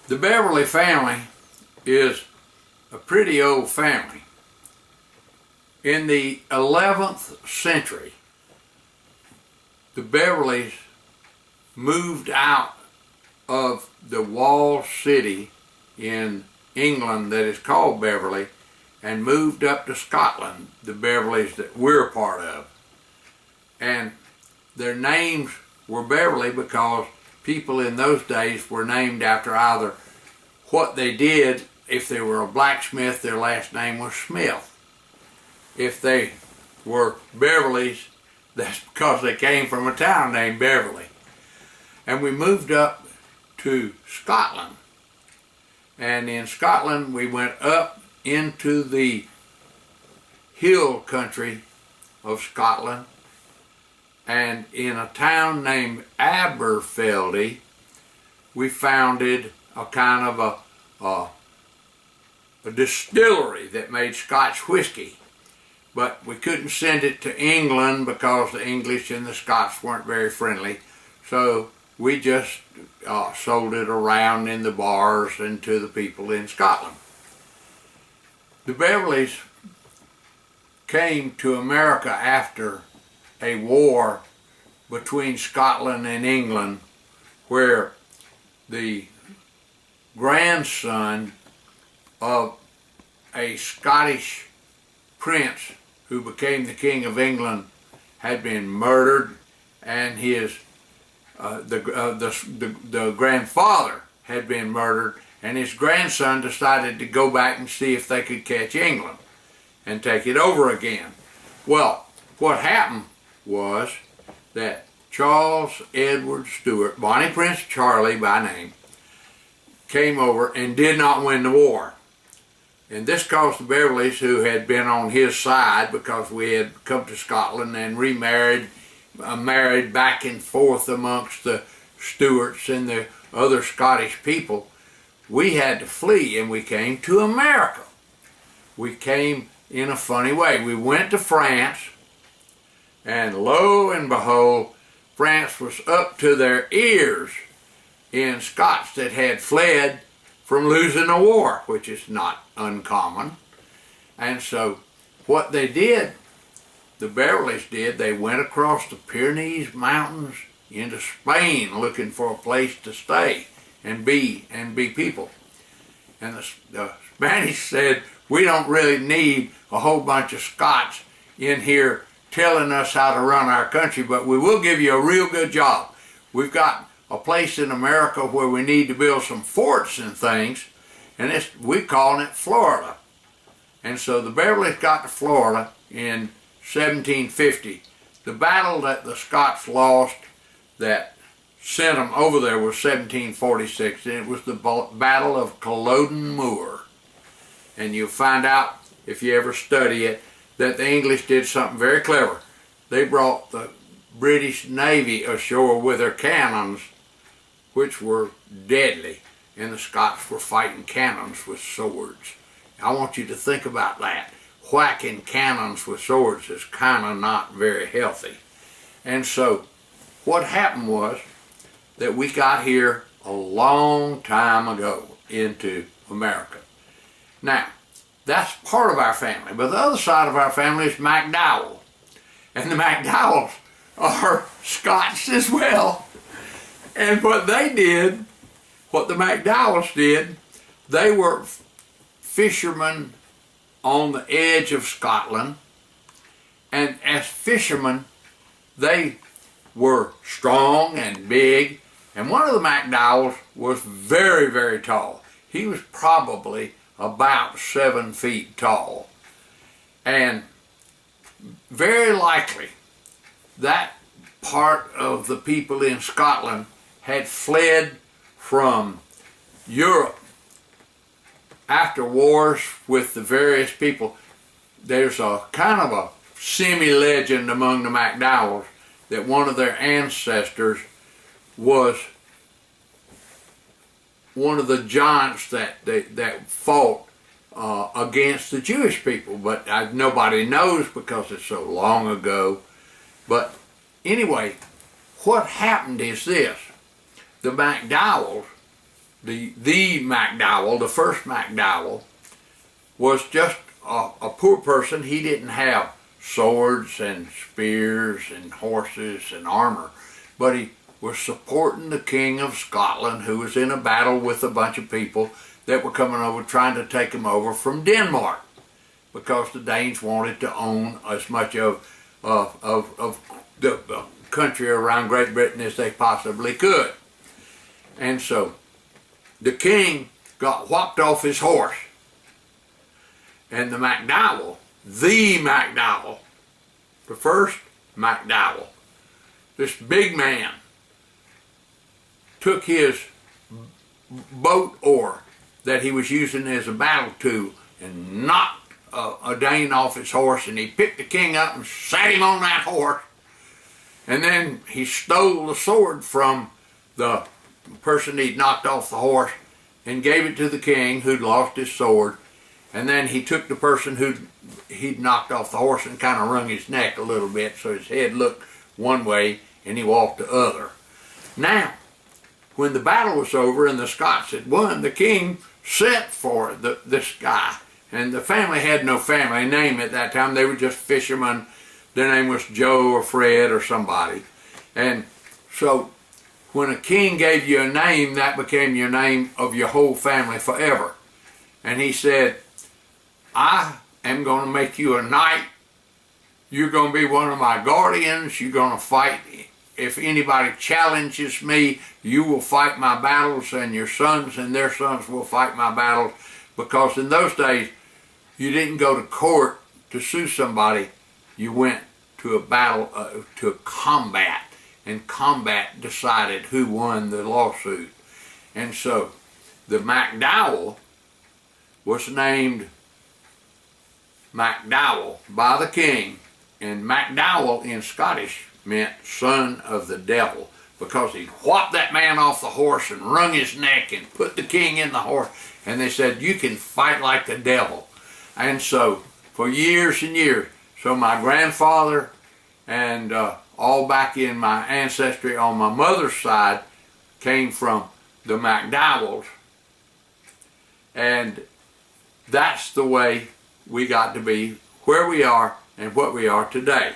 The Beverly family is a pretty old family. In the 11th century, the Beverlys moved out of the walled city in England that is called Beverly and moved up to Scotland, the Beverlys that we're a part of. And their names were Beverly because people in those days were named after either what they did. If they were a blacksmith, their last name was Smith. If they were Beverlys, that's because they came from a town named Beverly. And we moved up to Scotland. And in Scotland, we went up into the hill country of Scotland. And in a town named Aberfeldy, we founded a kind of a distillery that made Scotch whiskey. But we couldn't send it to England because the English and the Scots weren't very friendly. So we just sold it around in the bars and to the people in Scotland. The Beverlys came to America after a war between Scotland and England, where the grandson of a Scottish prince who became the King of England had been murdered, and his the grandfather had been murdered, and his grandson decided to go back and see if they could catch England and take it over again. Well, what happened was that Charles Edward Stuart, Bonnie Prince Charlie by name, came over and did not win the war. And this caused the Beverlys, who had been on his side because we had come to Scotland and remarried, married back and forth amongst the Stuarts and the other Scottish people, we had to flee, and we came to America. We came in a funny way. We went to France, and lo and behold, France was up to their ears in Scots that had fled from losing a war, which is not uncommon. And so what they did, the Beverlys did, they went across the Pyrenees Mountains into Spain looking for a place to stay and be people. And the Spanish said, we don't really need a whole bunch of Scots in here telling us how to run our country, but we will give you a real good job. We've got a place in America where we need to build some forts and things, and we're calling it Florida. And so the Beverlys got to Florida in 1750. The battle that the Scots lost that sent them over there was 1746, and it was the Battle of Culloden Moor. And you'll find out, if you ever study it, that the English did something very clever. They brought the British Navy ashore with their cannons, which were deadly, and the Scots were fighting cannons with swords. I want you to think about that. Whacking cannons with swords is kind of not very healthy. And so what happened was that we got here a long time ago into America. Now, that's part of our family, but the other side of our family is McDowell. And the McDowells are Scots as well. And what they did, what the McDowells did, they were fishermen on the edge of Scotland. And as fishermen, they were strong and big. And one of the McDowells was very, very tall. He was probably about 7 feet tall. And very likely that part of the people in Scotland had fled from Europe after wars with the various people. There's a kind of a semi-legend among the McDowells that one of their ancestors was one of the giants that fought against the Jewish people, but nobody knows because it's so long ago. But anyway, what happened is this. The McDowells the McDowell, the first McDowell, was just a poor person. He didn't have swords and spears and horses and armor, but he was supporting the King of Scotland, who was in a battle with a bunch of people that were coming over trying to take him over from Denmark, because the Danes wanted to own as much of the country around Great Britain as they possibly could. And so the king got whopped off his horse, and the McDowell, the first McDowell, this big man, took his boat oar that he was using as a battle tool and knocked a Dane off his horse, and he picked the king up and sat him on that horse, and then he stole the sword from the person he'd knocked off the horse and gave it to the king, who'd lost his sword, and then he took the person he'd knocked off the horse and kind of wrung his neck a little bit so his head looked one way and he walked the other. Now, when the battle was over and the Scots had won, the king sent for this guy. And the family had no family name at that time. They were just fishermen. Their name was Joe or Fred or somebody. And so when a king gave you a name, that became your name of your whole family forever. And he said, I am going to make you a knight. You're going to be one of my guardians. You're going to fight. If anybody challenges me, you will fight my battles, and your sons and their sons will fight my battles. Because in those days, you didn't go to court to sue somebody. You went to a battle, to a combat, and combat decided who won the lawsuit. And so the McDowell was named McDowell by the king, and McDowell in Scottish meant son of the devil, because he whopped that man off the horse and wrung his neck and put the king in the horse, and they said, you can fight like the devil. And so for years and years, so my grandfather and all back in my ancestry on my mother's side came from the McDowells, and that's the way we got to be where we are and what we are today.